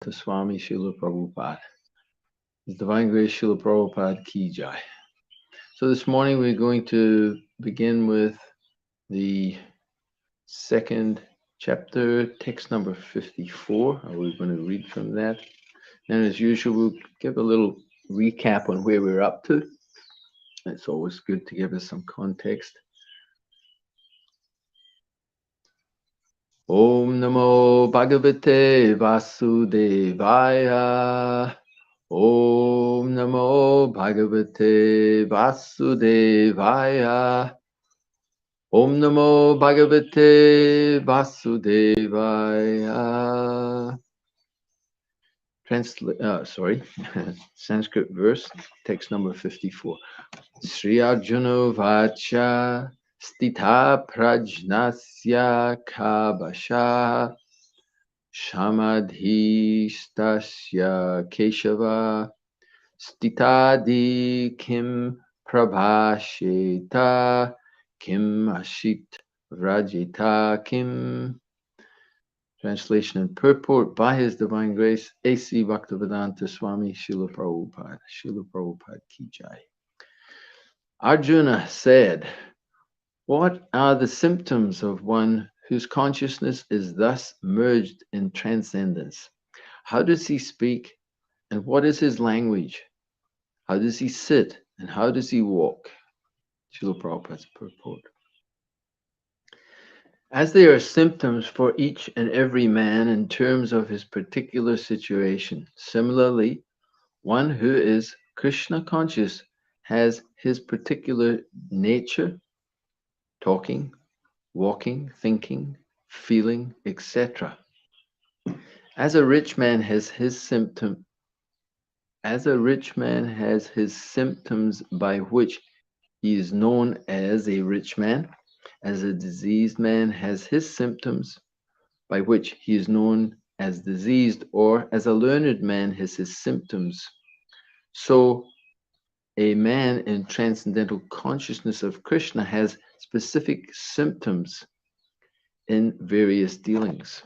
to Swami Srila Prabhupada. His Divine Grace Srila Prabhupada Ki Jai. So this morning we're going to begin with the second chapter, text number 54. We're going to read from that. And as usual, we'll give a little recap on where we're up to. It's always good to give us some context. Om Namo Bhagavate Vasudevaya. Om Namo Bhagavate Vasudevaya. Om Namo Bhagavate Vasudevaya. Sanskrit verse, text number 54. Sri Arjuna Vacha Stita Prajnasya Kabasha Shamadhistasya Keshava Stitadi Kim Prabhasheta Kim Ashit Vrajita Kim. Translation and purport by His Divine Grace, A.C. Bhaktivedanta Swami Srila Prabhupada. Srila Prabhupada Ki Jai. Arjuna said, "What are the symptoms of one whose consciousness is thus merged in transcendence? How does he speak, and what is his language? How does he sit, and how does he walk?" Srila Prabhupada's purport. As there are symptoms for each and every man in terms of his particular situation, similarly, one who is Krishna conscious has his particular nature, talking, walking, thinking, feeling, etc. As a rich man has his symptoms by which he is known as a rich man, as a diseased man has his symptoms by which he is known as diseased, or as a learned man has his symptoms, so a man in transcendental consciousness of Krishna has specific symptoms in various dealings.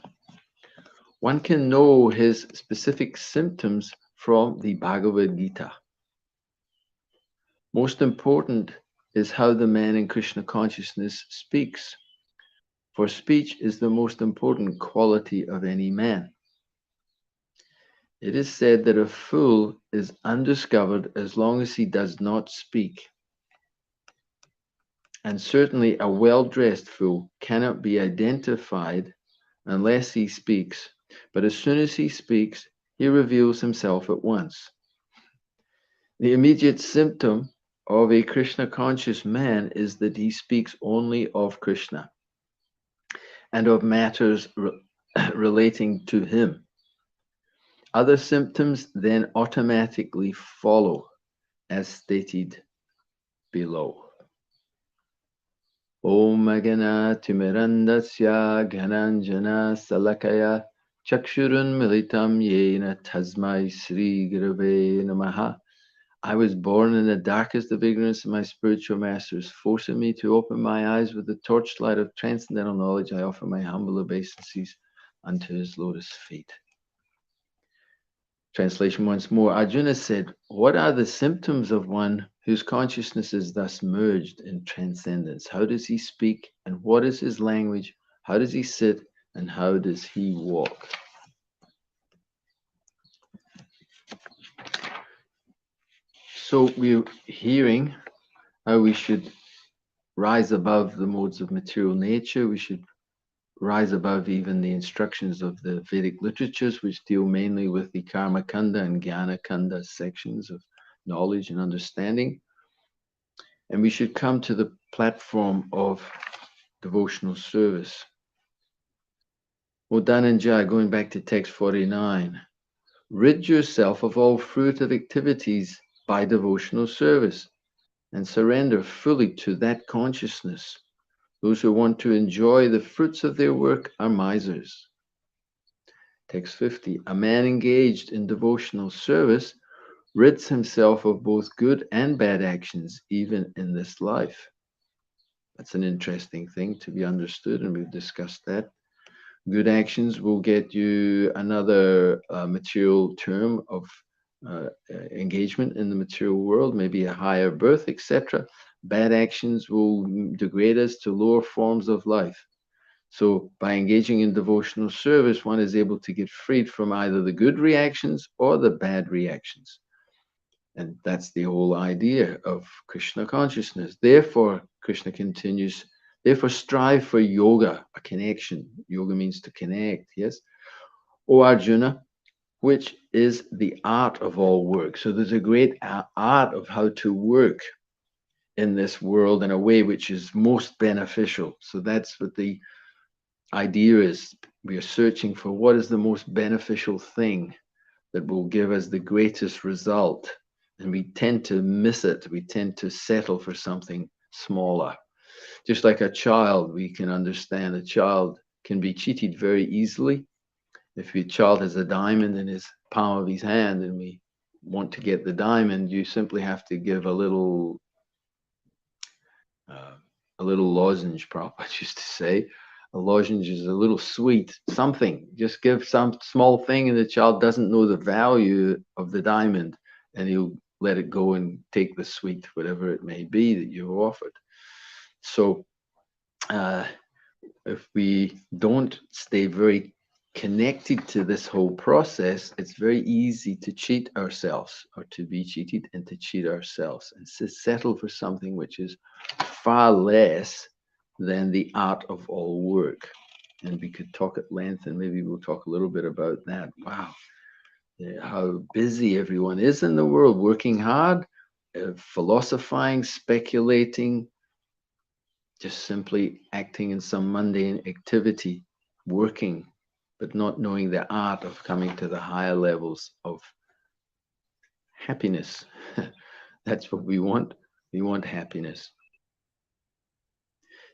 One can know his specific symptoms from the Bhagavad Gita. Most important is how the man in Krishna consciousness speaks, for speech is the most important quality of any man. It is said that a fool is undiscovered as long as he does not speak. And certainly a well-dressed fool cannot be identified unless he speaks. But as soon as he speaks, he reveals himself at once. The immediate symptom of a Krishna conscious man is that he speaks only of Krishna and of matters relating to him. Other symptoms then automatically follow, as stated below. Om Agana Timirandasya Ghananjana Salakaya Chakshurun Militam Yena Tasmai Sri Gurave Namaha. I was born in the darkest of ignorance, and my spiritual masters forcing me to open my eyes with the torchlight of transcendental knowledge. I offer my humble obeisances unto his lotus feet. Translation once more. Arjuna said, "What are the symptoms of one whose consciousness is thus merged in transcendence? How does he speak, and what is his language? How does he sit, and how does he walk?" So we're hearing how we should rise above the modes of material nature. We should rise above even the instructions of the Vedic literatures, which deal mainly with the Karma Kanda and Jnana Kanda sections of knowledge and understanding. And we should come to the platform of devotional service. Dhananjaya, going back to text 49, rid yourself of all fruitive activities by devotional service and surrender fully to that consciousness. Those who want to enjoy the fruits of their work are misers. Text 50, a man engaged in devotional service rids himself of both good and bad actions, even in this life. That's an interesting thing to be understood, and we've discussed that. Good actions will get you another material term of engagement in the material world, maybe a higher birth, etc. Bad actions will degrade us to lower forms of life. So, by engaging in devotional service, one is able to get freed from either the good reactions or the bad reactions. And that's the whole idea of Krishna consciousness. Therefore, Krishna continues, therefore, strive for yoga, a connection. Yoga means to connect, yes? O Arjuna, which is the art of all work. So, there's a great art of how to work in this world in a way which is most beneficial. So, that's what the idea is. We are searching for what is the most beneficial thing that will give us the greatest result. And we tend to miss it. We tend to settle for something smaller. Just like a child, we can understand a child can be cheated very easily. If your child has a diamond in his palm of his hand and we want to get the diamond, you simply have to give uh, a little lozenge, Prabhupada used to say. A lozenge is a little sweet, something. Just give some small thing, and the child doesn't know the value of the diamond, and he'll let it go and take the sweet, whatever it may be that you offered. So, uh, if we don't stay very connected to this whole process, it's very easy to cheat ourselves or to be cheated and to cheat ourselves and to settle for something which is far less than the art of all work. And we could talk at length, and maybe we'll talk a little bit about that. Wow, how busy everyone is in the world, working hard, philosophizing, speculating, just simply acting in some mundane activity, working, but not knowing the art of coming to the higher levels of happiness. That's what we want. We want happiness.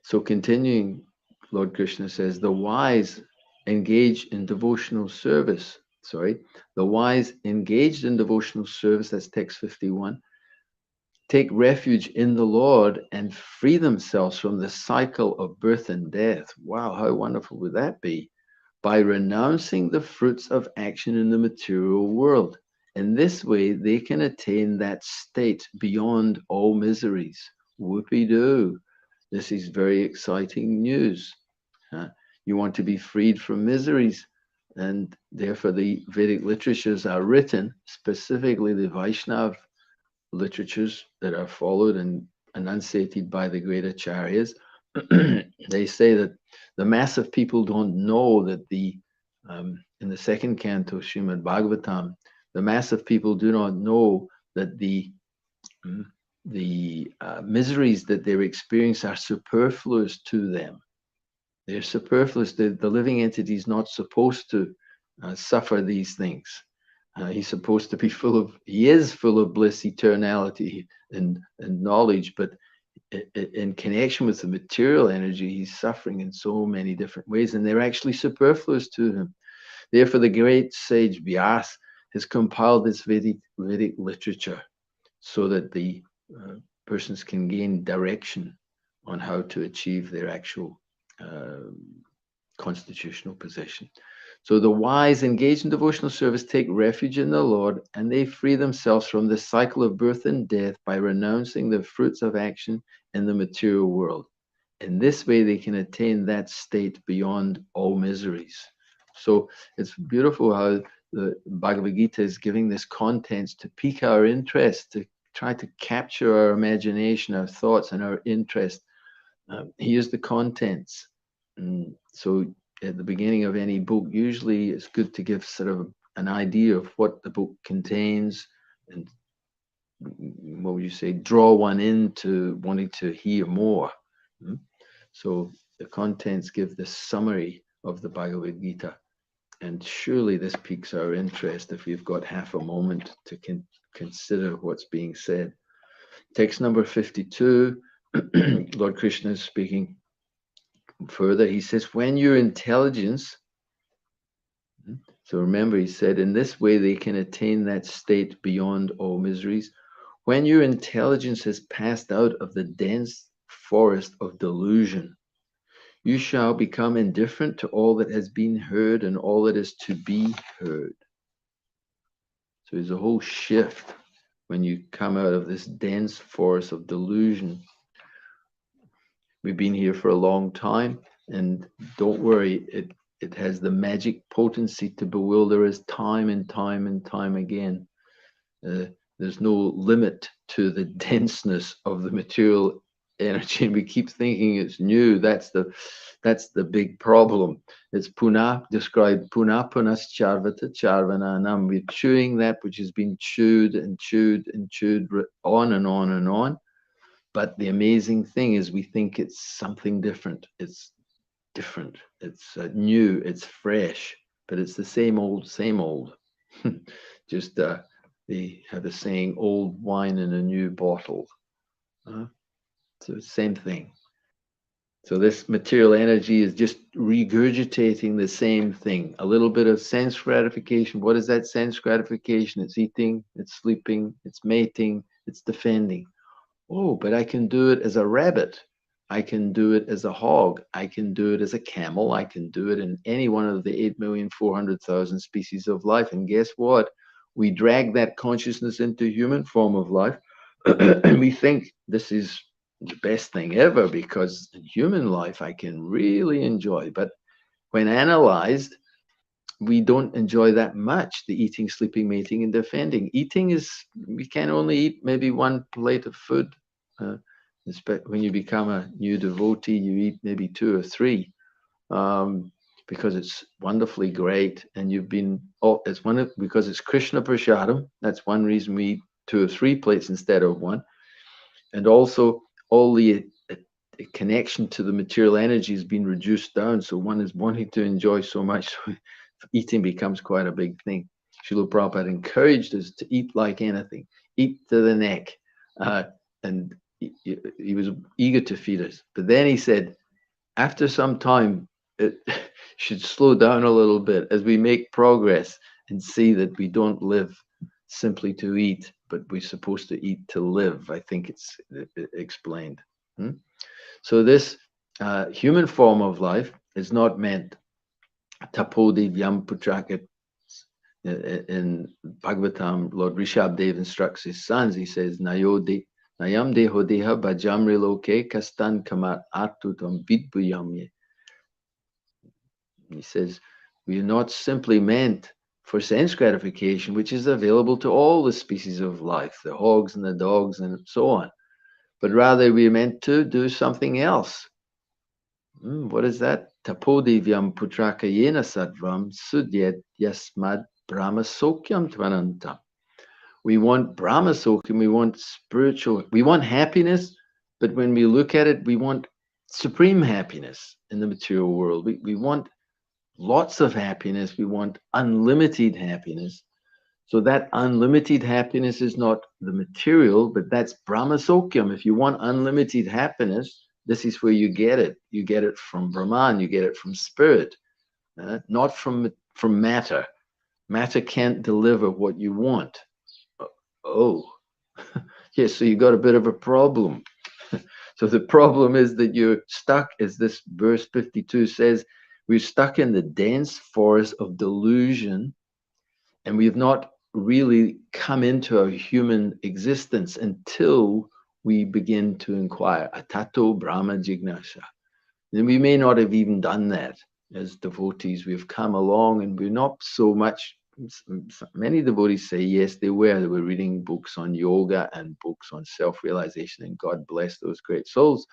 So, continuing, Lord Krishna says, the wise engage in devotional service. Sorry, the wise engaged in devotional service, that's text 51, take refuge in the Lord and free themselves from the cycle of birth and death. Wow, how wonderful would that be? By renouncing the fruits of action in the material world. In this way, they can attain that state beyond all miseries. Whoopee doo. This is very exciting news. You want to be freed from miseries, and therefore the Vedic literatures are written, specifically the Vaishnav literatures that are followed and enunciated by the great acharyas. They say that the mass of people don't know that in the second canto, Srimad Bhagavatam, the mass of people do not know that mm, the miseries that they experience are superfluous to them. They're superfluous. The living entity is not supposed to suffer these things. He's supposed to be he is full of bliss, eternality, and knowledge, but in connection with the material energy, he's suffering in so many different ways, and they're actually superfluous to him. Therefore, the great sage Vyas has compiled this Vedic literature so that the persons can gain direction on how to achieve their actual constitutional position. So the wise engaged in devotional service take refuge in the Lord, and they free themselves from the cycle of birth and death by renouncing the fruits of action in the material world. In this way, they can attain that state beyond all miseries. So it's beautiful how the Bhagavad Gita is giving this contents to pique our interest, to try to capture our imagination, our thoughts, and our interest. Here's the contents. And so at the beginning of any book, usually it's good to give sort of an idea of what the book contains and what would you say, draw one into wanting to hear more. So the contents give the summary of the Bhagavad Gita. And surely this piques our interest if we've got half a moment to consider what's being said. Text number 52, Lord Krishna is speaking further. He says, when your intelligence, so remember, he said, in this way they can attain that state beyond all miseries. When your intelligence has passed out of the dense forest of delusion, You shall become indifferent to all that has been heard and all that is to be heard. So there's a whole shift when you come out of this dense forest of delusion. We've been here for a long time, and don't worry, it has the magic potency to bewilder us time and time and time again. Uh, there's no limit to the denseness of the material energy, and we keep thinking it's new. That's the big problem. It's punah described punah punas charvata charvananam. We're chewing that which has been chewed and chewed and chewed on and on and on. But the amazing thing is we think it's something different. It's different. It's new. It's fresh. But it's the same old, same old. Just they have a saying, old wine in a new bottle. Uh, so same thing. So this material energy is just regurgitating the same thing. A little bit of sense gratification. What is that sense gratification? It's eating, it's sleeping, it's mating, it's defending. Oh, but I can do it as a rabbit. I can do it as a hog. I can do it as a camel. I can do it in any one of the 8,400,000 species of life. And guess what? We drag that consciousness into human form of life, and we think this is the best thing ever because in human life I can really enjoy. But when analyzed, we don't enjoy that much the eating, sleeping, mating, and defending. Eating is, we can only eat maybe one plate of food. Uh, when you become a new devotee, you eat maybe two or three because it's wonderfully great. And you've been, oh, it's one of, because it's Krishna Prashadam. That's one reason we eat two or three plates instead of one. And also, all the connection to the material energy has been reduced down. So one is wanting to enjoy so much. So eating becomes quite a big thing. Srila Prabhupada encouraged us to eat like anything, eat to the neck. And he was eager to feed us. But then he said, after some time, it should slow down a little bit as we make progress and see that we don't live simply to eat, but we're supposed to eat to live. I think it's explained. So this human form of life is not meant tapodi vyam putraka. In Bhagavatam, Lord Rishabdev instructs his sons. He says, Nayam deho deha bhajamri loke kastan kamat atutam vidbuyamye. He says, we are not simply meant for sense gratification, which is available to all the species of life, the hogs and the dogs and so on, but rather we are meant to do something else. What is that? Tapodivyam putraka yena sadvam sudyet yasmad brahma sokyam tvanantam. We want brahma sokyam, we want spiritual, we want happiness, but when we look at it, we want supreme happiness in the material world. We want lots of happiness. We want unlimited happiness. So that unlimited happiness is not the material, but that's Brahma Sokyam. If you want unlimited happiness, this is where you get it. You get it from Brahman. You get it from spirit, not from matter. Matter can't deliver what you want. Oh, yes. So you got a bit of a problem. So the problem is that you're stuck, as this verse 52 says, we're stuck in the dense forest of delusion, and we've not really come into our human existence until we begin to inquire. Atato Brahma Jignasha. And we may not have even done that as devotees. We've come along and we're not so much. Many devotees say yes, they were. They were reading books on yoga and books on self-realization, and God bless those great souls.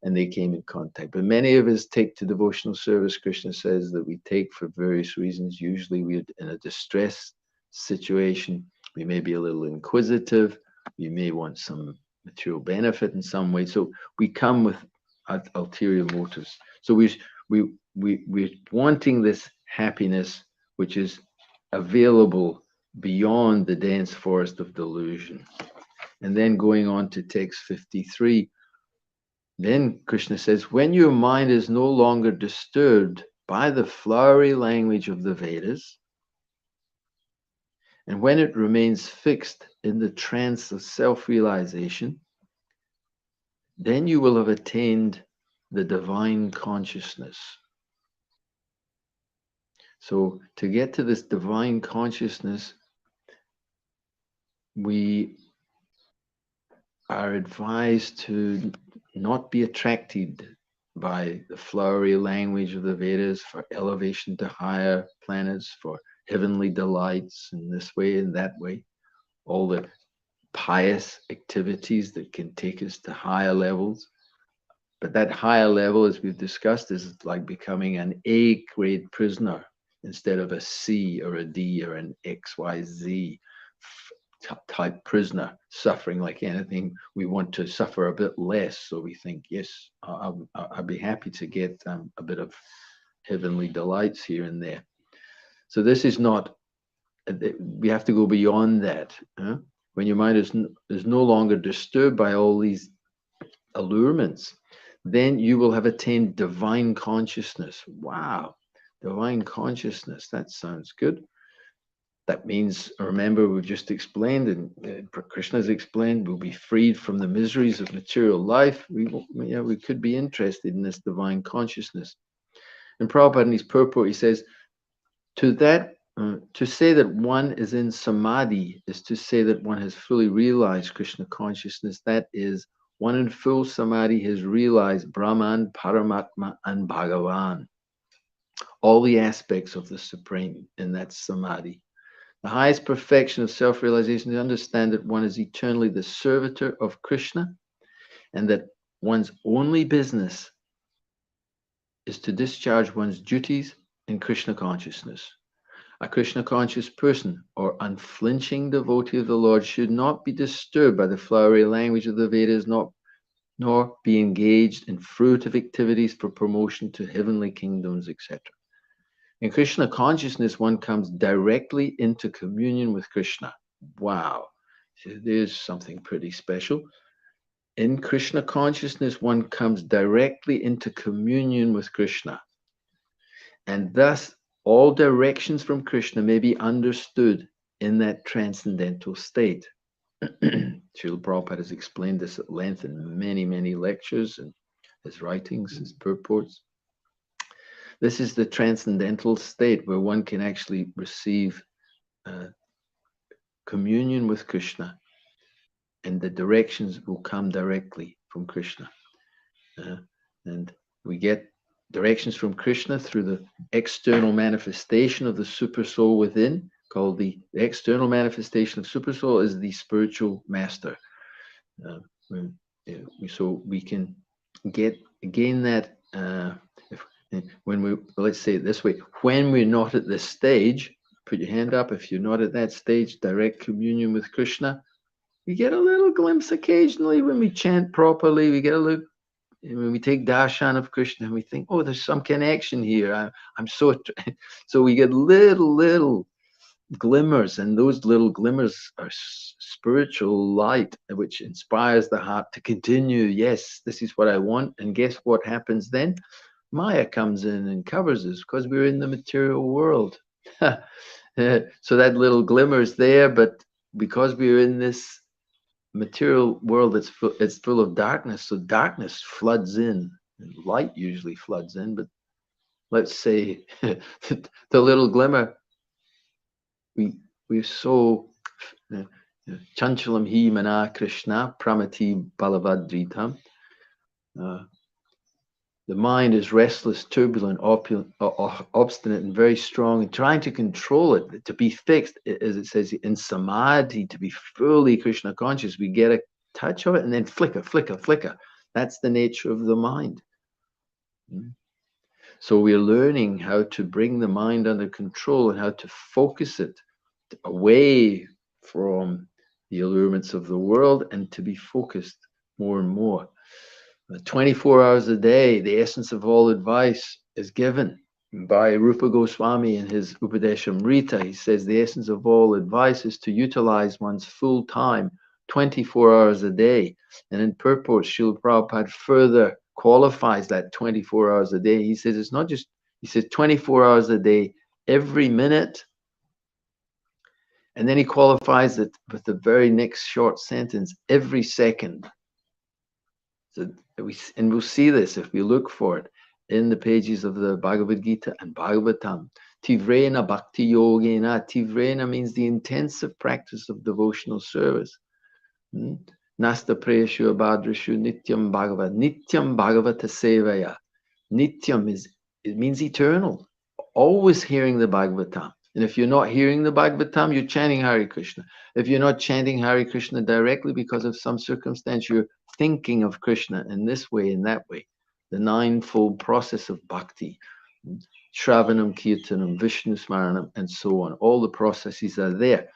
And they came in contact. But many of us take to devotional service, Krishna says, that we take for various reasons. Usually we're in a distress situation. We may be a little inquisitive. We may want some material benefit in some way. So we come with ulterior motives. So we're wanting this happiness, which is available beyond the dense forest of delusion. And then going on to text 53, then Krishna says, when your mind is no longer disturbed by the flowery language of the Vedas, and when it remains fixed in the trance of self-realization, then you will have attained the divine consciousness. So to get to this divine consciousness, we are advised to not be attracted by the flowery language of the Vedas for elevation to higher planets, for heavenly delights in this way and that way, all the pious activities that can take us to higher levels. But that higher level, as we've discussed, is like becoming an A grade prisoner instead of a C or a D or an XYZ type prisoner, suffering like anything. We want to suffer a bit less. So we think, yes, I'll be happy to get a bit of heavenly delights here and there. So this is not, we have to go beyond that. When your mind is no longer disturbed by all these allurements, then you will have attained divine consciousness. Wow, divine consciousness, that sounds good. That means, remember, we've just explained, and Krishna's explained, we'll be freed from the miseries of material life. We could be interested in this divine consciousness. And Prabhupada in his purport, he says, to say that one is in samadhi is to say that one has fully realized Krishna consciousness. That is, one in full samadhi has realized Brahman, Paramatma, and Bhagavan, all the aspects of the Supreme in that samadhi. The highest perfection of self-realization is to understand that one is eternally the servitor of Krishna, and that one's only business is to discharge one's duties in Krishna consciousness. A Krishna conscious person or unflinching devotee of the Lord should not be disturbed by the flowery language of the Vedas, nor be engaged in fruitive activities for promotion to heavenly kingdoms, etc. In Krishna consciousness, one comes directly into communion with Krishna. Wow, so there's something pretty special. In Krishna consciousness, one comes directly into communion with Krishna. And thus, all directions from Krishna may be understood in that transcendental state. Srila Prabhupada has explained this at length in many, many lectures and his writings, his purports. This is the transcendental state where one can actually receive communion with Krishna, and the directions will come directly from Krishna. And we get directions from Krishna through the external manifestation of the super soul within, called the external manifestation of super soul is the spiritual master. So we can gain that when we, let's say it this way, when we're not at this stage, put your hand up. If you're not at that stage, direct communion with Krishna, we get a little glimpse occasionally when we chant properly. We get a little, when we take darshan of Krishna, and we think, oh, there's some connection here. I'm so we get little glimmers, and those little glimmers are spiritual light, which inspires the heart to continue. Yes, this is what I want. And guess what happens then? Maya comes in and covers us because we're in the material world. So that little glimmer is there, but because we're in this material world, it's full of darkness. So darkness floods in. Light usually floods in, but let's say the little glimmer, we're so chanchalam hi mana Krishna pramati balavadritam. The mind is restless, turbulent, obstinate, and very strong, and trying to control it, to be fixed, as it says in samadhi, to be fully Krishna conscious. We get a touch of it and then flicker, flicker, flicker. That's the nature of the mind. So we're learning how to bring the mind under control and how to focus it away from the allurements of the world and to be focused more and more. 24 hours a day, the essence of all advice is given by Rupa Goswami in his Upadeshamrita. He says the essence of all advice is to utilize one's full time 24 hours a day. And in purport, Srila Prabhupada further qualifies that 24 hours a day. He says it's not just, he says 24 hours a day, every minute. And then he qualifies it with the very next short sentence, every second. So we'll see this if we look for it in the pages of the Bhagavad Gita and Bhagavatam. Tivrena bhakti yogena. Tivrena means the intensive practice of devotional service. Nasta prayashu abhadrashu nityam bhagavad. Nityam bhagavata sevaya. Nityam it means eternal. Always hearing the Bhagavatam. And if you're not hearing the Bhagavatam, you're chanting Hare Krishna. If you're not chanting Hare Krishna directly because of some circumstance, you're thinking of Krishna in this way, in that way. The ninefold process of bhakti, Shravanam, Kirtanam, Vishnu Smaranam, and so on. All the processes are there.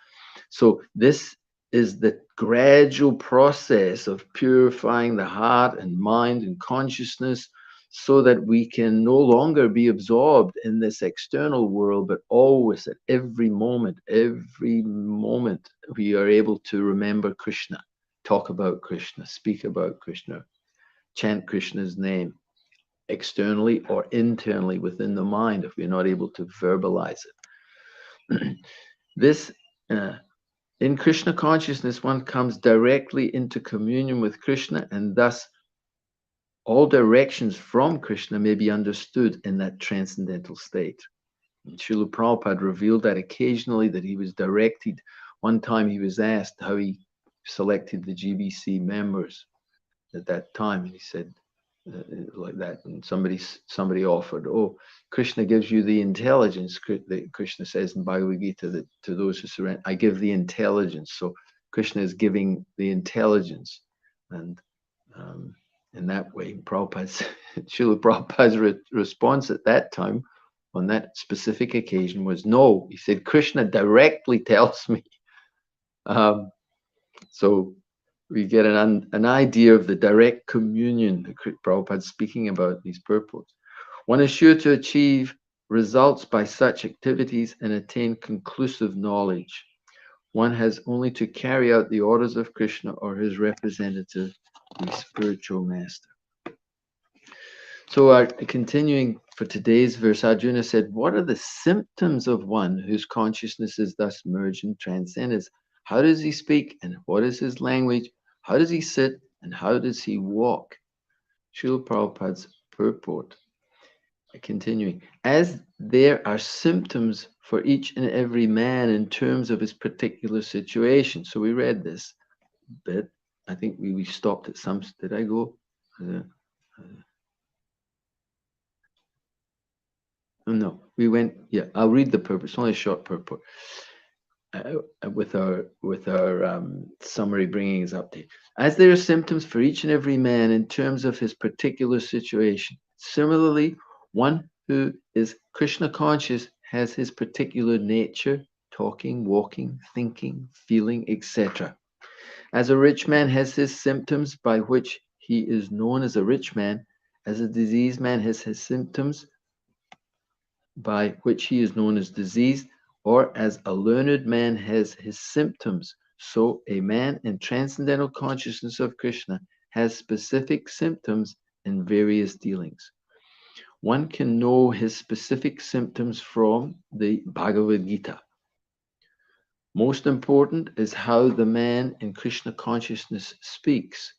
So this is the gradual process of purifying the heart and mind and consciousness so that we can no longer be absorbed in this external world, but always at every moment, we are able to remember Krishna, talk about Krishna, speak about Krishna, chant Krishna's name externally or internally within the mind if we're not able to verbalize it. This in Krishna consciousness, one comes directly into communion with Krishna, and thus all directions from Krishna may be understood in that transcendental state. And Srila Prabhupada revealed that occasionally that he was directed. One time he was asked how he selected the GBC members at that time, and he said, like that, and somebody offered, oh, Krishna gives you the intelligence. Krishna says in Bhagavad Gita that to those who surrender, I give the intelligence. So Krishna is giving the intelligence, and in that way, Srila Prabhupada's response at that time, on that specific occasion, was no. He said, Krishna directly tells me. So we get an idea of the direct communion that Prabhupada is speaking about these purports. One is sure to achieve results by such activities and attain conclusive knowledge. One has only to carry out the orders of Krishna or his representative, the spiritual master. So continuing for today's verse, Arjuna said, what are the symptoms of one whose consciousness is thus merged in transcendence? How does he speak and what is his language? How does he sit and how does he walk? Srila Prabhupada's purport. Continuing, as there are symptoms for each and every man in terms of his particular situation. So we read this bit. I think we stopped at some. Did I go? No, we went. Yeah, I'll read the purport. It's only a short purport. With our summary bringing us up to. As there are symptoms for each and every man in terms of his particular situation. Similarly, one who is Krishna conscious has his particular nature, talking, walking, thinking, feeling, etc. As a rich man has his symptoms by which he is known as a rich man, as a diseased man has his symptoms by which he is known as diseased, or as a learned man has his symptoms, so a man in transcendental consciousness of Krishna has specific symptoms in various dealings. One can know his specific symptoms from the Bhagavad Gita. Most important is how the man in Krishna consciousness speaks,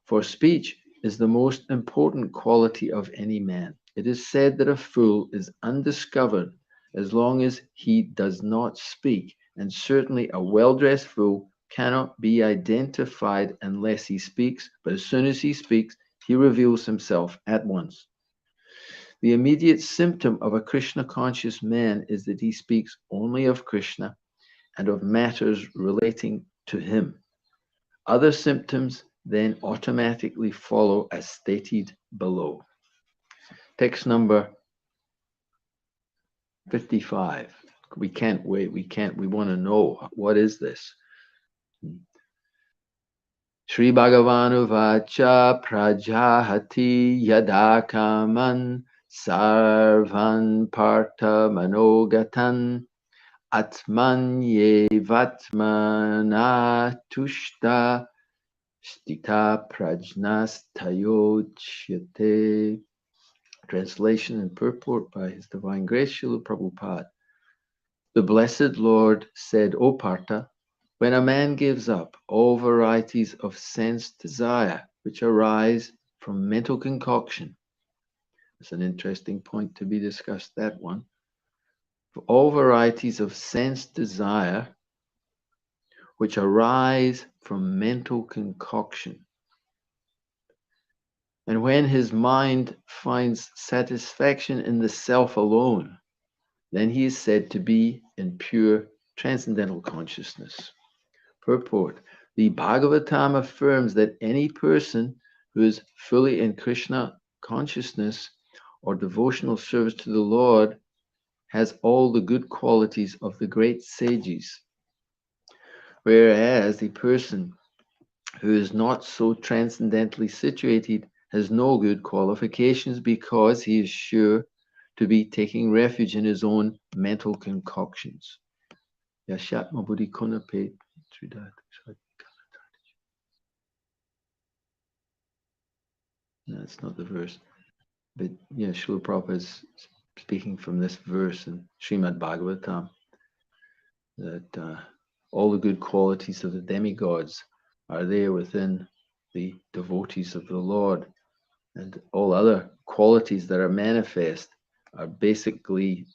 for speech is the most important quality of any man. It is said that a fool is undiscovered as long as he does not speak, and certainly a well-dressed fool cannot be identified unless he speaks, but as soon as he speaks, he reveals himself at once. The immediate symptom of a Krishna-conscious man is that he speaks only of Krishna and of matters relating to him. Other symptoms then automatically follow as stated below. Text number 55. We can't wait. We want to know, what is this? Shri Bhagavanu Vacha Prajahati Yadakaman Sarvan Partha Manogatan Atman Yevatmana Tushta Stita Prajnastayochyate. Translation and purport by His Divine Grace Srila Prabhupada. The Blessed Lord said, O Partha, when a man gives up all varieties of sense desire which arise from mental concoction. It's an interesting point to be discussed, that one. For all varieties of sense desire, which arise from mental concoction. And when his mind finds satisfaction in the self alone, then he is said to be in pure transcendental consciousness. Purport. The Bhagavatam affirms that any person who is fully in Krishna consciousness or devotional service to the Lord has all the good qualities of the great sages, whereas the person who is not so transcendently situated has no good qualifications because he is sure to be taking refuge in his own mental concoctions. Yashatma Buddhi Kunape Tridat. That's not the verse. But yeah, Srila Prabhupada is speaking from this verse in Srimad Bhagavatam that all the good qualities of the demigods are there within the devotees of the Lord, and all other qualities that are manifest are basically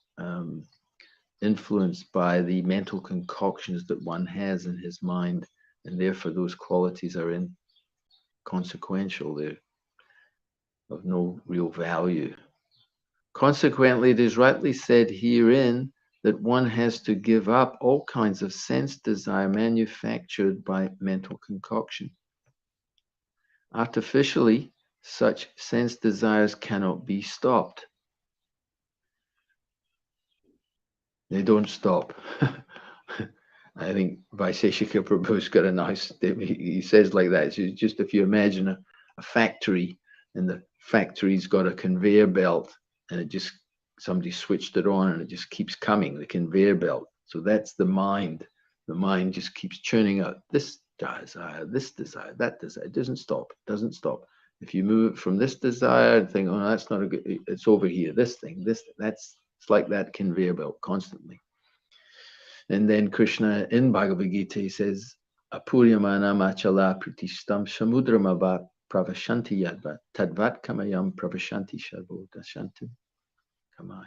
influenced by the mental concoctions that one has in his mind, and therefore those qualities are inconsequential. They're of no real value. Consequently, it is rightly said herein that one has to give up all kinds of sense desire manufactured by mental concoction. Artificially, such sense desires cannot be stopped. They don't stop. I think Vaisheshika Prabhu's got a nice statement. He says like that. It's just if you imagine a factory, and the factory's got a conveyor belt, and it just, somebody switched it on and it just keeps coming, the conveyor belt. So that's the mind. The mind just keeps churning out this desire, that desire. It doesn't stop. It doesn't stop. If you move from this desire and think, oh, no, that's not a good, it's over here, this thing, that's, it's like that conveyor belt constantly. And then Krishna in Bhagavad Gita, he says, Apuryamana machala pritishtam samudramabhat pravashanti yadvat tadvat kamayam pravashanti sharvo dashanti kamai.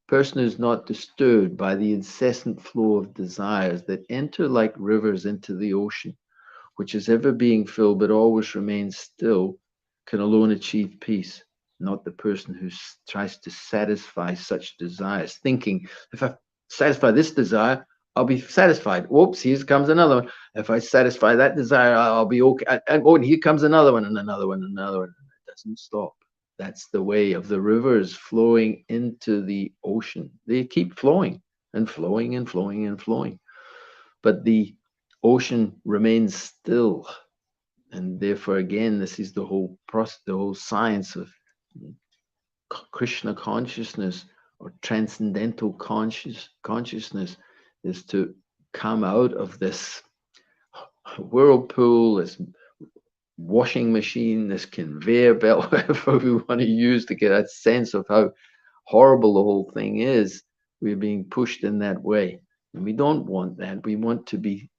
Person is not disturbed by the incessant flow of desires that enter like rivers into the ocean, which is ever being filled but always remains still, can alone achieve peace. Not the person who tries to satisfy such desires, thinking, if I satisfy this desire, I'll be satisfied. Whoops, here comes another one. If I satisfy that desire, I'll be okay. And here comes another one, and another one, and another one. It doesn't stop. That's the way of the rivers flowing into the ocean. They keep flowing and flowing and flowing and flowing. But the ocean remains still. And therefore, again, this is the whole process, the whole science of Krishna consciousness or transcendental consciousness is to come out of this whirlpool, this washing machine, this conveyor belt, whatever we want to use to get a sense of how horrible the whole thing is. We're being pushed in that way. And we don't want that. We want to be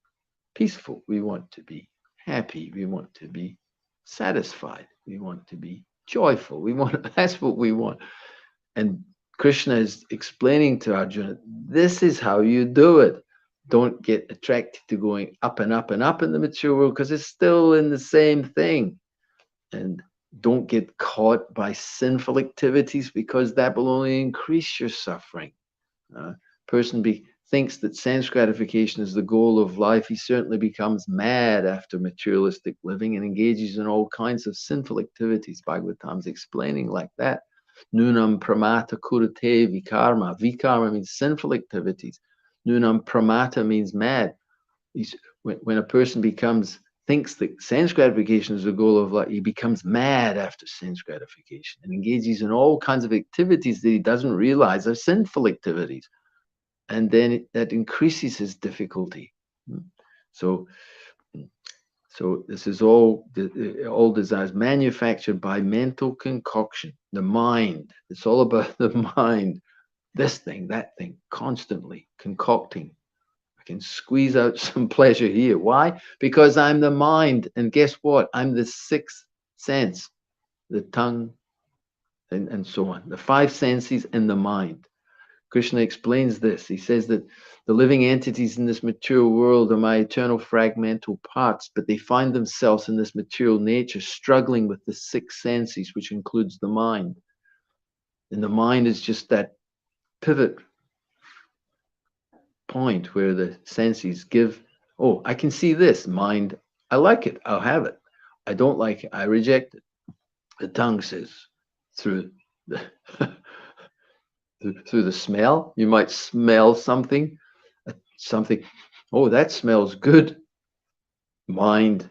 peaceful. We want to be happy. We want to be satisfied. We want to be joyful. That's what we want. And Krishna is explaining to Arjuna, this is how you do it. Don't get attracted to going up and up and up in the material world because it's still in the same thing. And don't get caught by sinful activities because that will only increase your suffering. Person thinks that sense gratification is the goal of life. He certainly becomes mad after materialistic living and engages in all kinds of sinful activities. Bhagavatam's explaining like that. Nunam pramata kurate vikarma. Vikarma means sinful activities. Nunam pramata means mad. When a person thinks that sense gratification is the goal of life, he becomes mad after sense gratification and engages in all kinds of activities that he doesn't realize are sinful activities. And then that increases his difficulty. So this is all desires manufactured by mental concoction, the mind. It's all about the mind, this thing, that thing, constantly concocting. I can squeeze out some pleasure here. Why? Because I'm the mind. And guess what? I'm the sixth sense, the tongue, and so on. The five senses and the mind. Krishna explains this. He says that the living entities in this material world are my eternal fragmental parts, but they find themselves in this material nature struggling with the six senses, which includes the mind. And the mind is just that pivot point where the senses give, oh, I can see this. Mind, I like it, I'll have it. I don't like it, I reject it. The tongue says, through the through the smell, you might smell something, oh, that smells good. Mind,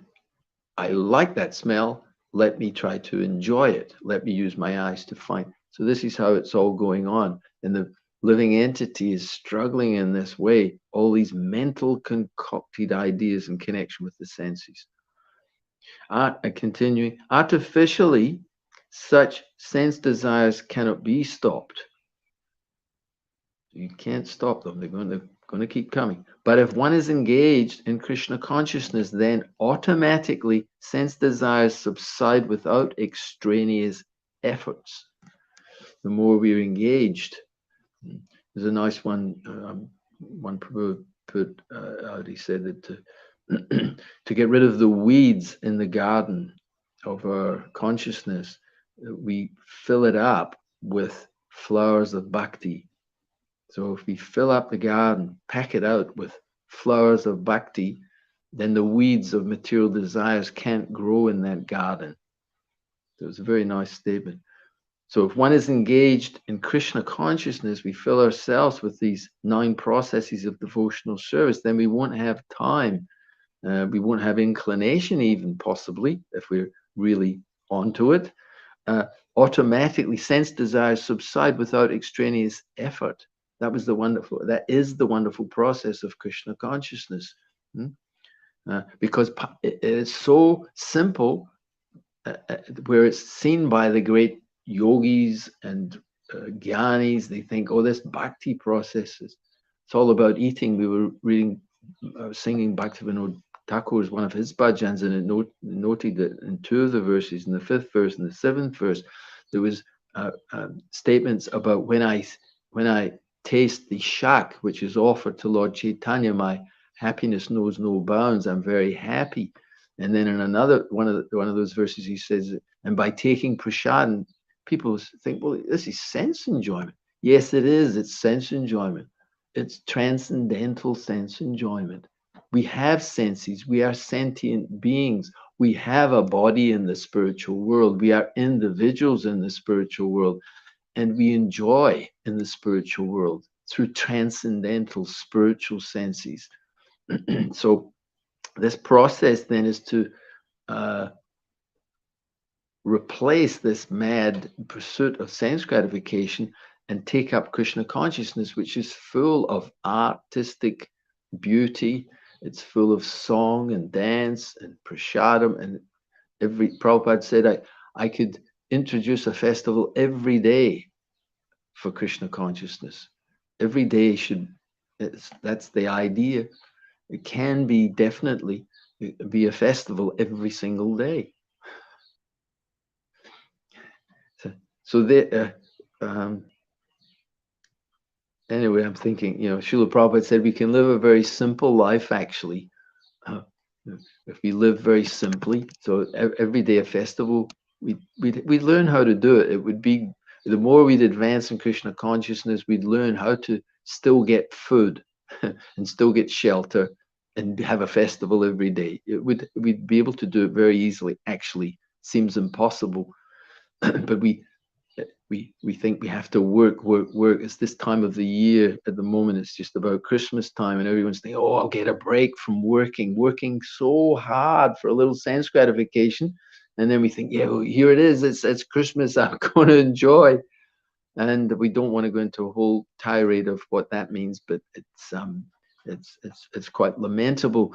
I like that smell. Let me try to enjoy it. Let me use my eyes to find. So this is how it's all going on. And the living entity is struggling in this way, all these mental concocted ideas in connection with the senses. Continuing, artificially, such sense desires cannot be stopped. You can't stop them. They're going to keep coming. But if one is engaged in Krishna consciousness, then automatically sense desires subside without extraneous efforts. The more we're engaged, there's a nice one. One Prabhu put out. He said that to get rid of the weeds in the garden of our consciousness, we fill it up with flowers of bhakti. So if we fill up the garden, pack it out with flowers of bhakti, then the weeds of material desires can't grow in that garden. So it's a very nice statement. So if one is engaged in Krishna consciousness, we fill ourselves with these 9 processes of devotional service, then we won't have time. We won't have inclination even, possibly, if we're really onto it. Automatically, sense desires subside without extraneous effort. That is the wonderful process of Krishna consciousness. Because it is so simple, where it's seen by the great yogis and gyanis. They think, oh, this bhakti process it's all about eating. We were reading, singing Bhaktivinoda Thakur's one of his bhajans, and it noted that in 2 of the verses, in the 5th verse and the 7th verse, there was statements about when I taste the shak which is offered to Lord Chaitanya, my happiness knows no bounds. I'm very happy. And then in another one of those verses, he says, and by taking prasad, people think, well, this is sense enjoyment. Yes, it is. It's sense enjoyment. It's transcendental sense enjoyment. We have senses. We are sentient beings. We have a body in the spiritual world. We are individuals in the spiritual world. And we enjoy in the spiritual world through transcendental spiritual senses. So this process then is to replace this mad pursuit of sense gratification and take up Krishna consciousness, which is full of artistic beauty. It's full of song and dance and prasadam. And Prabhupada said I could introduce a festival every day for Krishna consciousness. Every day that's the idea. It can be definitely be a festival every single day. So anyway, I'm thinking, Srila Prabhupada said we can live a very simple life, actually. If we live very simply, so every day a festival, we learn how to do it. It would be, the more we'd advance in Krishna consciousness, we'd learn how to still get food and still get shelter and have a festival every day. We'd be able to do it very easily. Actually, seems impossible, but we think we have to work. It's this time of the year at the moment. It's just about Christmas time, and everyone's thinking, "Oh, I'll get a break from working so hard for a little sense gratification," and then we think, "Yeah, well, here it is. It's Christmas. I'm going to enjoy," and we don't want to go into a whole tirade of what that means, but it's quite lamentable.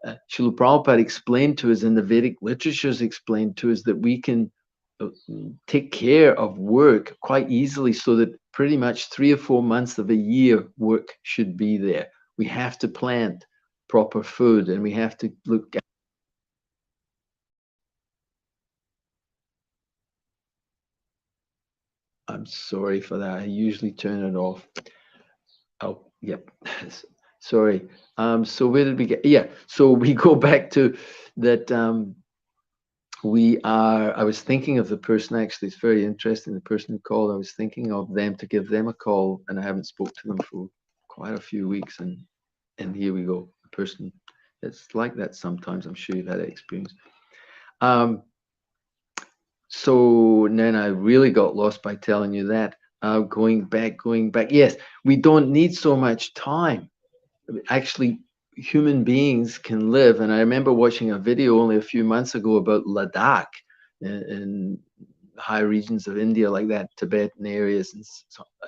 Srila Prabhupada explained to us, in the Vedic literatures explained to us, that we can take care of work quite easily, so that pretty much 3 or 4 months of a year work should be there. We have to plant proper food, and we have to look at I'm sorry for that. I usually turn it off. Oh, yep. Sorry. So where did we get? Yeah. So we go back to that. I was thinking of the person, actually. It's very interesting. The person who called, I was thinking of them to give them a call, and I haven't spoke to them for quite a few weeks. And here we go. A person that's like that sometimes. I'm sure you've had that experience. Um, So then I really got lost by telling you that. Going back. Yes, we don't need so much time. Actually, human beings can live. And I remember watching a video only a few months ago about Ladakh in high regions of India, like that, Tibetan areas,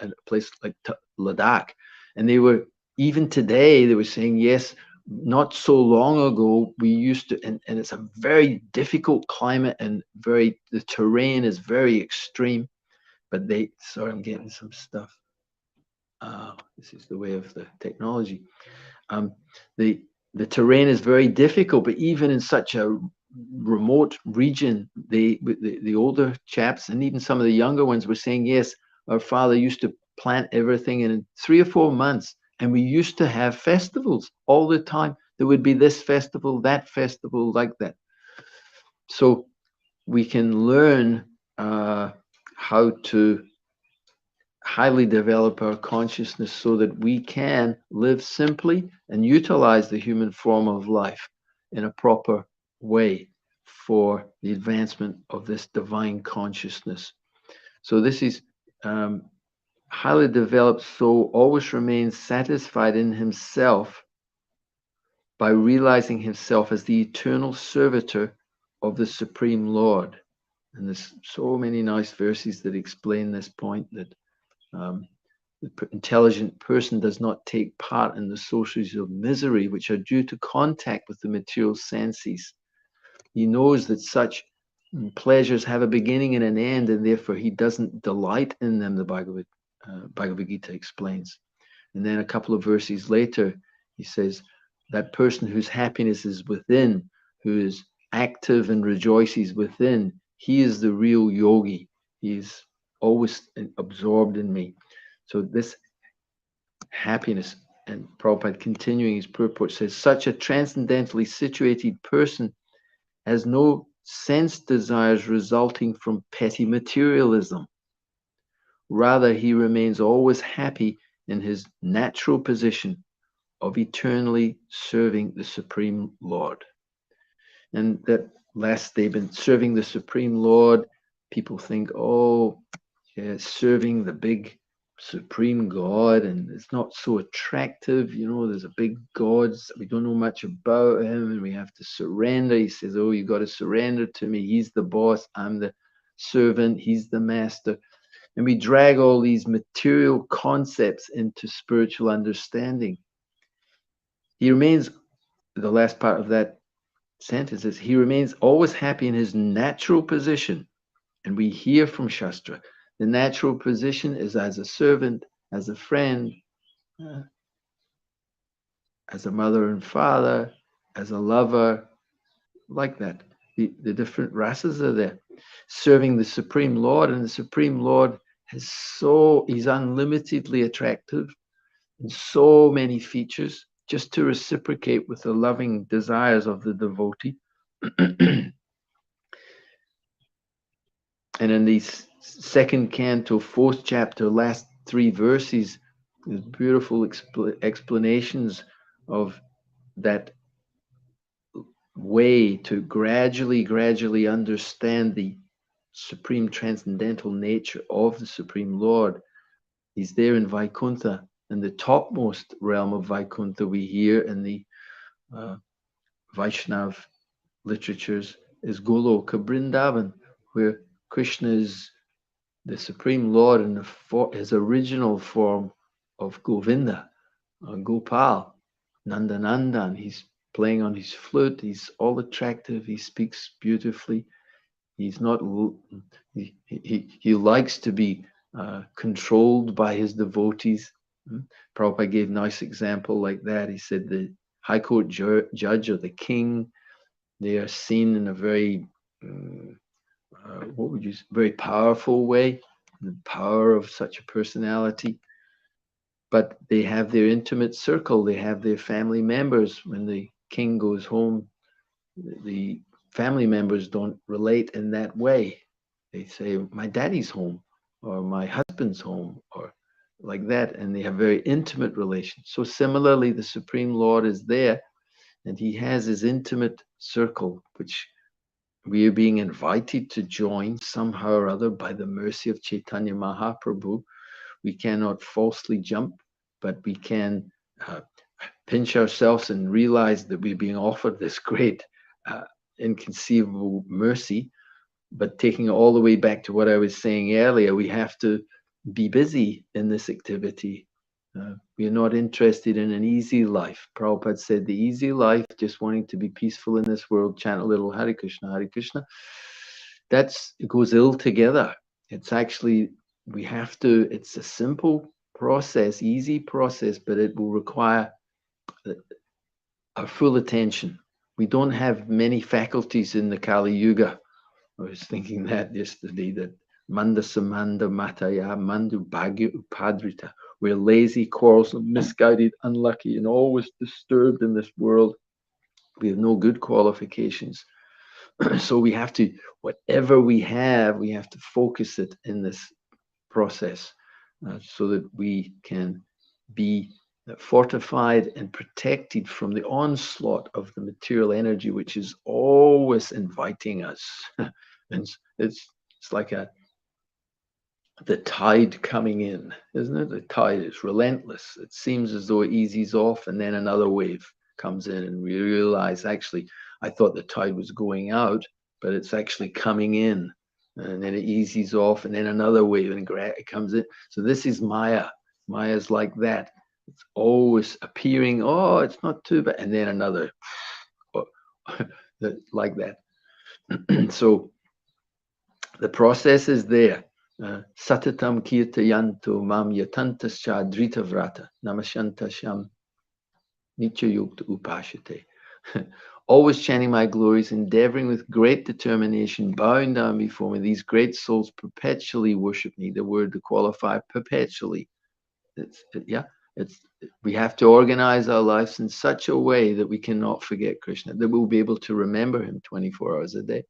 and a place like Ladakh. And they were, even today, they were saying, yes, not so long ago, we used to, and it's a very difficult climate, and the terrain is very extreme. But sorry, I'm getting some stuff. This is the way of the technology. Um, the terrain is very difficult, but even in such a remote region, the older chaps and even some of the younger ones were saying, yes, our father used to plant everything in 3 or 4 months, and we used to have festivals all the time. There would be this festival, that festival, like that. So we can learn how to highly develop our consciousness so that we can live simply and utilize the human form of life in a proper way for the advancement of this divine consciousness. So this is highly developed soul always remains satisfied in himself by realizing himself as the eternal servitor of the Supreme Lord. And there's so many nice verses that explain this point, that the intelligent person does not take part in the sources of misery which are due to contact with the material senses. He knows that such pleasures have a beginning and an end, and therefore he doesn't delight in them, the Bhagavad Gita explains. And then a couple of verses later, he says, that person whose happiness is within, who is active and rejoices within, he is the real yogi. He is always absorbed in me. So this happiness, and Prabhupada continuing his purport says, such a transcendently situated person has no sense desires resulting from petty materialism. Rather, he remains always happy in his natural position of eternally serving the Supreme Lord. And that last statement, serving the Supreme Lord, people think, oh, yeah, serving the big Supreme God, and it's not so attractive. There's a big God, we don't know much about him, and we have to surrender. He says, oh, you got to surrender to me. He's the boss, I'm the servant, he's the master. And we drag all these material concepts into spiritual understanding. He remains, the last part of that sentence is, he remains always happy in his natural position. And we hear from Shastra, the natural position is as a servant, as a friend, as a mother and father, as a lover, like that. The different rasas are there. Serving the Supreme Lord, and the Supreme Lord he's unlimitedly attractive in so many features, just to reciprocate with the loving desires of the devotee. And in the second canto, fourth chapter, last 3 verses, there's beautiful explanations of that way to gradually understand the supreme transcendental nature of the Supreme Lord. He's there in Vaikuntha, in the topmost realm of Vaikuntha. We hear in the Vaishnav literatures is Goloka Vrindavan, where Krishna is the Supreme Lord in his original form of Govinda, Gopal, Nandanandan. He's playing on his flute. He's all attractive. He speaks beautifully. He's not. He likes to be controlled by his devotees. Prabhupada gave a nice example like that. He said the High Court judge or the king, they are seen in a very very powerful way. the power of such a personality. But they have their intimate circle, they have their family members. When the king goes home, the family members don't relate in that way. They say, my daddy's home, or my husband's home, or like that, and they have very intimate relations. So similarly, the Supreme Lord is there, and he has his intimate circle, which we are being invited to join somehow or other by the mercy of Chaitanya Mahaprabhu. We cannot falsely jump, but we can pinch ourselves and realize that we're being offered this great, inconceivable mercy. But taking it all the way back to what I was saying earlier, we have to be busy in this activity. We are not interested in an easy life. Prabhupada said the easy life, just wanting to be peaceful in this world, chant a little Hare Krishna, it goes ill together. It's actually, we have to, it's a simple process, easy process, but it will require our full attention. We don't have many faculties in the Kali Yuga. I was thinking that yesterday, that Manda Samanda Mataya Mandu Bhagya Upadrita. We're lazy, quarrelsome, misguided, unlucky, and always disturbed in this world. We have no good qualifications. So we have to, whatever we have to focus it in this process, so that we can be fortified and protected from the onslaught of the material energy, which is always inviting us. And it's like the tide coming in, isn't it? The tide is relentless. It seems as though it eases off, and then another wave comes in, and we realize, actually, I thought the tide was going out, but it's actually coming in, and then it eases off, and then another wave, and it comes in. So this is Maya. Maya's like that. It's always appearing. Oh, it's not too bad, and then another, like that. So the process is there. Satatam kirtayanto mam yatantascha drita vrata namashanta sham nityayukta upashate. Always chanting my glories, endeavoring with great determination, bowing down before me. These great souls perpetually worship me. The word to qualify, perpetually. We have to organize our lives in such a way that we cannot forget Krishna, that we'll be able to remember him 24 hours a day.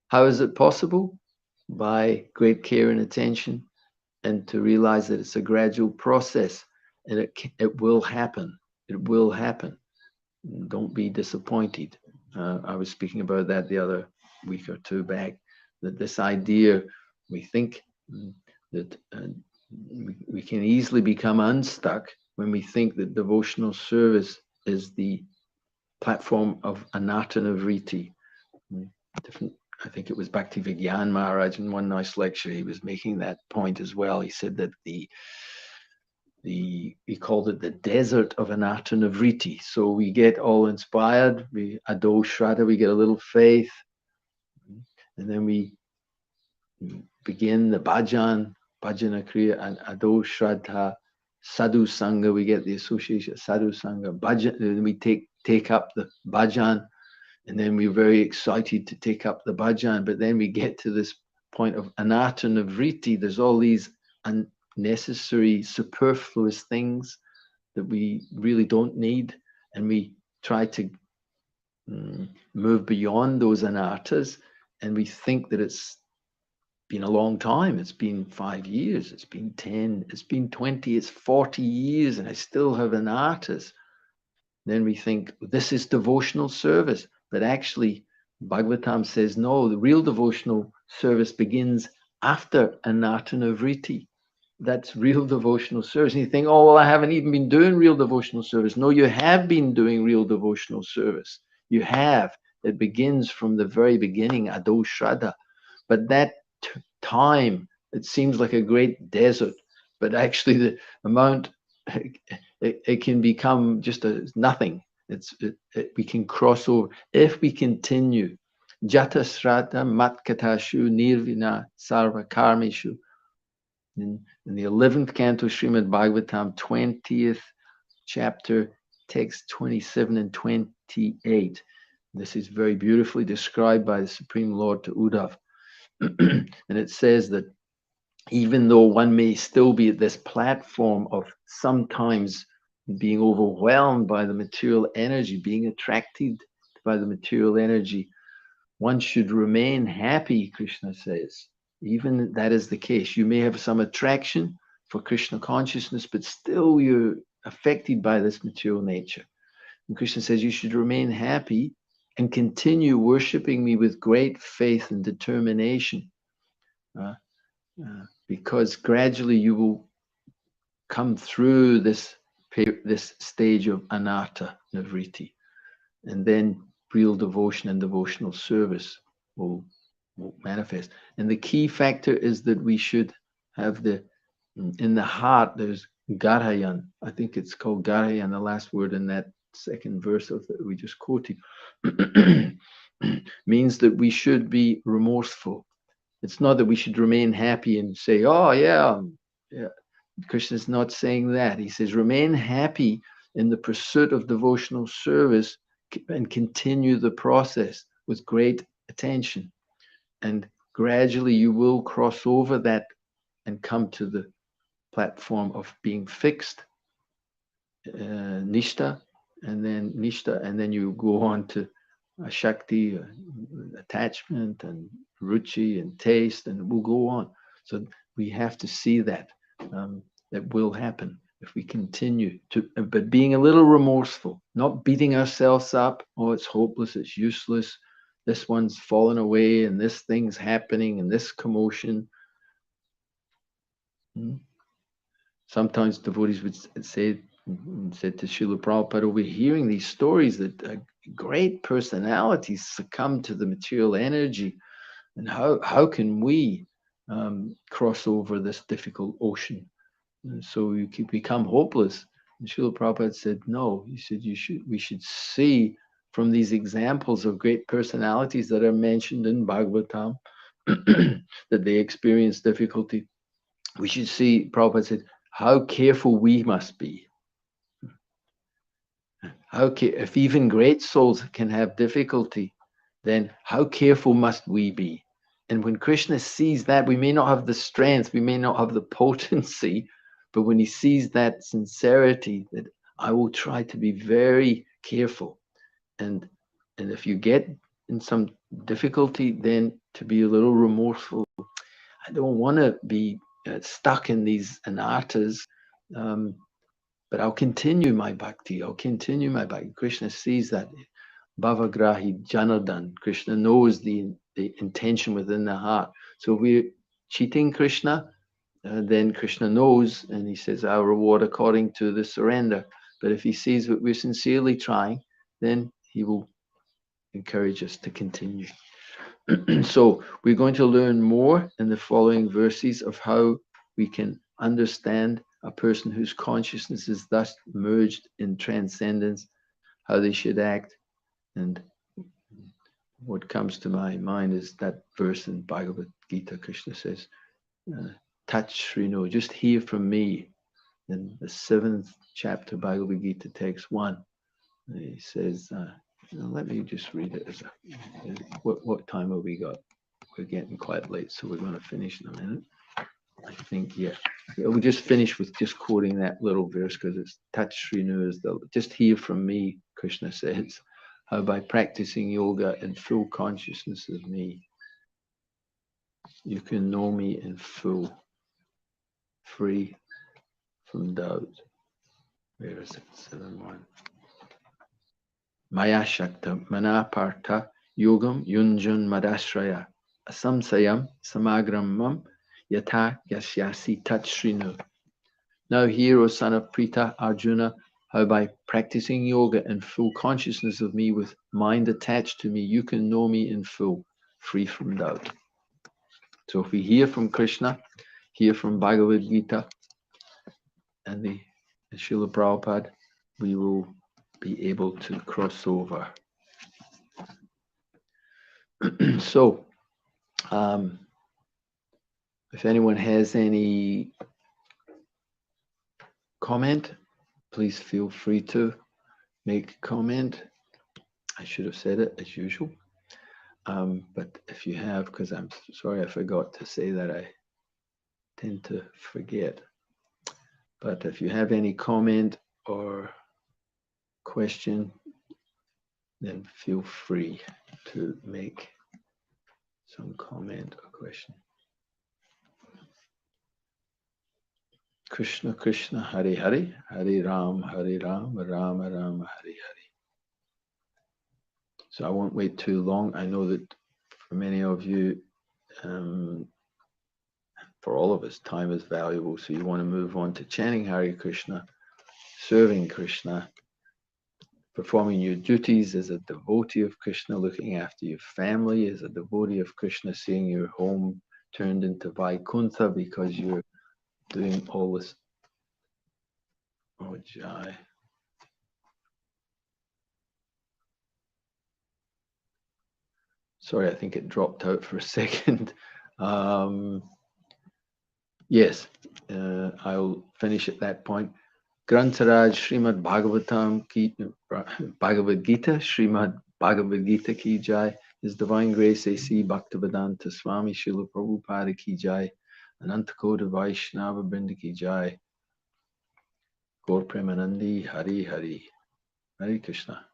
How is it possible? By great care and attention, and to realize that it's a gradual process, and it will happen. It will happen. Don't be disappointed. I was speaking about that the other week or two back, that this idea, we think that we can easily become unstuck when we think that devotional service is the platform of anartha-nivriti. Different, I think it was Bhakti Vigyan Maharaj in one nice lecture, he was making that point as well. He said that he called it the desert of anartha-nivriti. So we get all inspired, we ado shraddha, we get a little faith, and then we begin the bhajana kriya, and ado shraddha, sadhu sangha, we get the association of sadhu sangha, bhajan, and we take up the bhajan, and then we're very excited to take up the bhajan, but then we get to this point of anartha-nivriti. There's all these unnecessary, superfluous things that we really don't need, and we try to move beyond those anarthas, and we think that it's been a long time. It's been 5 years, it's been 10, it's been 20, it's 40 years, and I still have anarthas. Then we think this is devotional service, but actually Bhagavatam says no, the real devotional service begins after anartha-nivriti. That's real devotional service. And you think, oh, well, I haven't even been doing real devotional service. No, you have been doing real devotional service. You have. It begins from the very beginning, ado shraddha. But that time, it seems like a great desert, but actually the amount, it can become just nothing. We can cross over if we continue. Jata srata matkatashu nirvina sarva karmishu. In the 11th canto, Srimad Bhagavatam, 20th chapter, text 27 and 28. This is very beautifully described by the Supreme Lord to Uddhav. And it says that even though one may still be at this platform of sometimes being overwhelmed by the material energy, being attracted by the material energy, one should remain happy, Krishna says. Even that is the case. You may have some attraction for Krishna consciousness, but still you're affected by this material nature. And Krishna says you should remain happy and continue worshiping me with great faith and determination, uh, because gradually you will come through this stage of anatta, navriti, and then real devotion and devotional service will manifest. And the key factor is that we should have in the heart, there's Garayan. I think it's called Garayan, the last word in that second verse of that we just quoted, means that we should be remorseful. It's not that we should remain happy and say, oh, yeah, yeah. Krishna's not saying that. He says, remain happy in the pursuit of devotional service and continue the process with great attention. And gradually you will cross over that and come to the platform of being fixed, nishta, and then you go on to shakti, attachment, and ruchi, and taste, and we'll go on. So we have to see that that will happen if we continue to, but being a little remorseful, not beating ourselves up. Oh, it's hopeless, it's useless. This one's fallen away, and this thing's happening, and this commotion. Sometimes devotees would say, said to Srila Prabhupada, we're hearing these stories that great personalities succumb to the material energy, and how can we cross over this difficult ocean? And so you become hopeless. And Srila Prabhupada said, no. He said we should see from these examples of great personalities that are mentioned in Bhagavatam that they experience difficulty. We should see, Prabhupada said, how careful we must be. If even great souls can have difficulty, then how careful must we be? And when Krishna sees that, we may not have the strength, we may not have the potency, but when he sees that sincerity, that I will try to be very careful. And if you get in some difficulty, then to be a little remorseful. I don't want to be stuck in these anartas, but I'll continue my bhakti. I'll continue my bhakti. Krishna sees that. Bhavagrahi Janardan. Krishna knows the intention within the heart. So if we're cheating Krishna, then Krishna knows, and he says, I'll reward according to the surrender. But if he sees that we're sincerely trying, then he will encourage us to continue. So we're going to learn more in the following verses of how we can understand a person whose consciousness is thus merged in transcendence, how they should act. And what comes to my mind is that verse in Bhagavad Gita. Krishna says, touch Srinu, just hear from me. In the 7th chapter, Bhagavad Gita, text 1, he says, let me just read it. What time have we got? We're getting quite late, so we're going to finish in a minute. I think, yeah. We'll just finish with just quoting that little verse because it's touch Srinu, just hear from me, Krishna says, how by practicing yoga in full consciousness of me, you can know me in full, free from doubt. Where is it? 7-1. Maya Shakta Manapartha Yogam Yunjun Madashraya Asamsayam Samagramam Yata Yasyasi Tatshrinu. Now hear, O son of Pritha Arjuna, how by practicing yoga in full consciousness of me with mind attached to me, you can know me in full, free from doubt. So if we hear from Krishna, hear from Bhagavad Gita and the Srila Prabhupada, we will be able to cross over. So, if anyone has any comment, please feel free to make a comment. I should have said it as usual. But if you have, because I'm sorry I forgot to say that, I tend to forget. But if you have any comment or question, then feel free to make some comment or question. Krishna Krishna Hare Hare, Hare Ram, Rama Rama, Hare Hare. So I won't wait too long. I know that for many of you, for all of us, time is valuable. So you want to move on to chanting Hare Krishna, serving Krishna, performing your duties as a devotee of Krishna, looking after your family as a devotee of Krishna, seeing your home turned into Vaikuntha because you're doing all this. Oh, Jai. Sorry, I think it dropped out for a second. Yes, I'll finish at that point. Grantaraj Srimad Bhagavatam ki Bhagavad Gita, Srimad Bhagavad Gita ki jai. His Divine Grace A.C. Bhaktivedanta Swami Srila Prabhupada ki jai. Anantakoda Vaishnava Brinda ki jai. Gaur Premanandi Hari Hari. Hare Krishna.